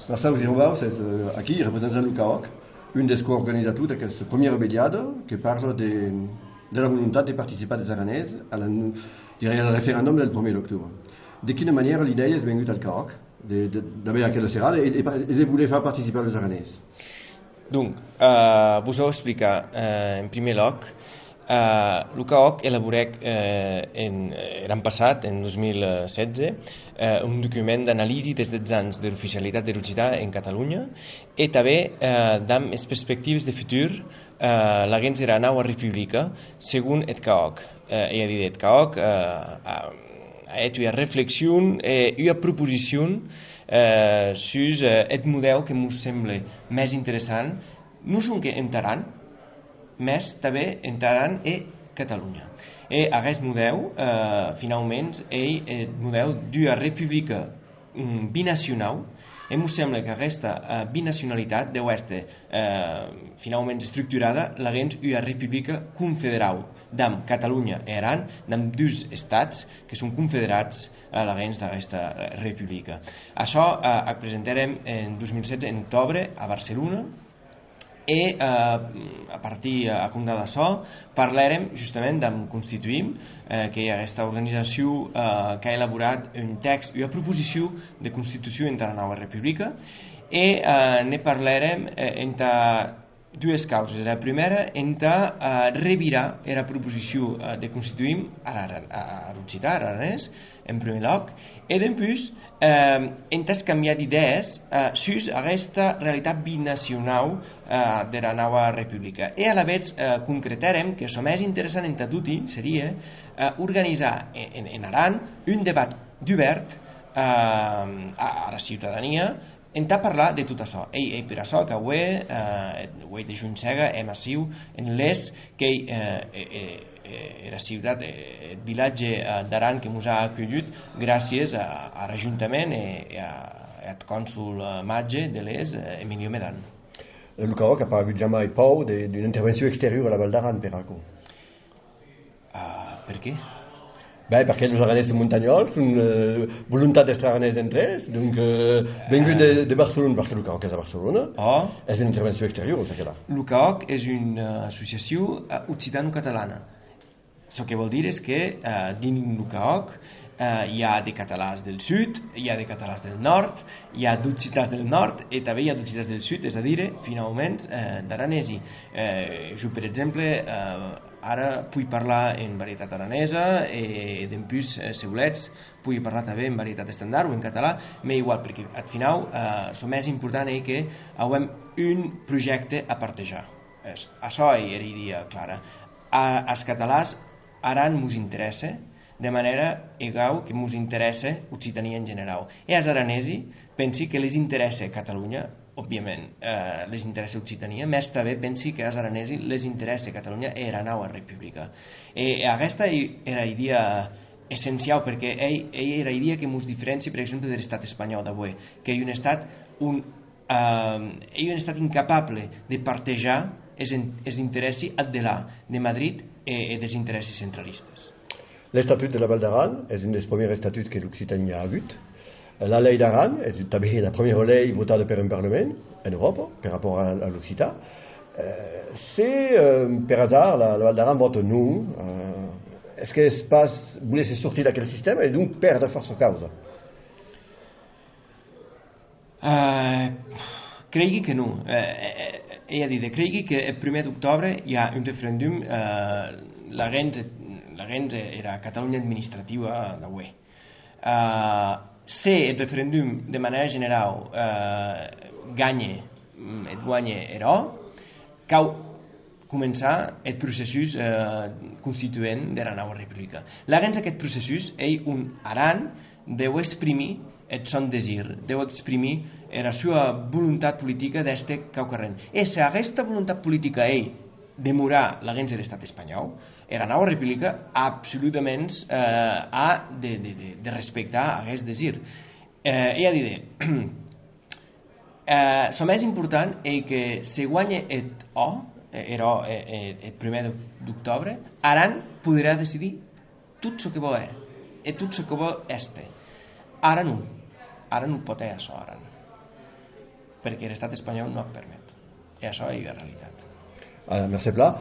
Marcel Girovaus és aquí representant el CAOC, un dels coorganitzadors d'aquesta primera vetllada que parla de la voluntat de participar dels aranès al referèndum del 1 d'octubre. De quina manera l'idea és vengut al CAOC d'haver aquella serrada i de voler fer participar els aranès? Donc, vos ho explicar en primer lloc. El CAOC elaborèc l'any passat, en 2016, un document d'anàlisi des dels anys de l'oficialitat de l'occità en Catalunya i també amb les perspectives de futur l'agens era nova república segons el CAOC. I a dir, el CAOC ha fet una reflexió i una proposició sur el model que ens sembla més interessant, no són que entraran, més també entraran a Catalunya. I aquest model, finalment, és el model d'una república binacional. I ens sembla que aquesta binacionalitat deu estar finalment estructurada l'agens una república confederal d'amb Catalunya i Aran, d'amb dos estats que són confederats a l'agens d'aquesta república. Això ho presentarem en 2016, en octubre, a Barcelona. I a partir d'això parlarem justament d'en Constituïm, que hi ha aquesta organització que ha elaborat un text i una proposició de Constitució entre la nova república, i ne parlarem entre dues causes. La primera, entre revirar la proposició de Constituïm a l'occità, a l'aranès, en primer lloc, i després entre canviar d'idees sobre aquesta realitat binacional de la nova república. I a la vegada concretarem que el més interessant entre tutti seria organitzar en Aran un debat obert a la ciutadania en parlar de tot això. I per això que avui de juny cega és massiu en l'est que la ciutat, el vilatge d'Aran que ens ha acollit gràcies a l'Ajuntament i al cònsol Matge de l'est, Emilio Medan. El CAOC ha pas jamais pau d'una intervenció exterior a la Val d'Aran per acá. Per què? Bé, perquè els aranès són muntanyols, són voluntat d'estar aranès entre ells, donc vengut de Barcelona, perquè el CAOC és a Barcelona, és una intervenció exterior, o sigui. El CAOC és una associació occitano-catalana. El que vol dir és que dins el CAOC hi ha de catalans del sud, hi ha de catalans del nord, hi ha d'occitans del nord i també hi ha d'occitans del sud, és a dir, finalment, d'aranesi. Jo, per exemple, ara puc parlar en varietat aranesa i després, si volets, puc parlar també en varietat estàndard o en català, m'és igual, perquè al final el més important és que hàgim un projecte a partejar. Això és la idea clara. Els catalans Aran ens interessa de manera igual que ens interessa Occitania en general. I els aranesi pensi que les interessa Catalunya, òbviament les interessa Occitania, més també pensi que als aranesi les interessa Catalunya i la nova república. I aquesta era la idea essencial, perquè era la idea que ens diferencia, per exemple, de l'estat espanyol d'avui, que és un estat incapable de partejar els interessos de Madrid i dels interessos centralistes. L'Estatut de la Val d'Aran és un dels primers estatuts que l'Occitania ha hagut. La llei d'Aran és també la primera llei votada per un Parlament en Europa per rapport a l'Occità. Si per hasard la Val d'Aran vota no, és que volés sortir d'aquell sistema i donc perdre força causa. Cregui que no. Cregui que el 1 d'octubre hi ha un referèndum, l'agens era Catalunya administrativa d'avui. Si el referèndum de manera general guanya era, cal començar el processos constituent de la nova república. L'agens aquest processos és un Aran deu exprimir el son desir, deu exprimir la seva voluntat política d'este caucarrent. I si aquesta voluntat política és demorar l'agens de l'estat espanyol, la nova república absolutament ha de respectar aquest desir. I a dir, el més important és que si guanya el 1 d'octubre, Aran podrà decidir tot el que vol i tot el que vol este. Ara no pot això, Aran. perquè l'estat espanyol no et permet. I això és la realitat. Merci Pla.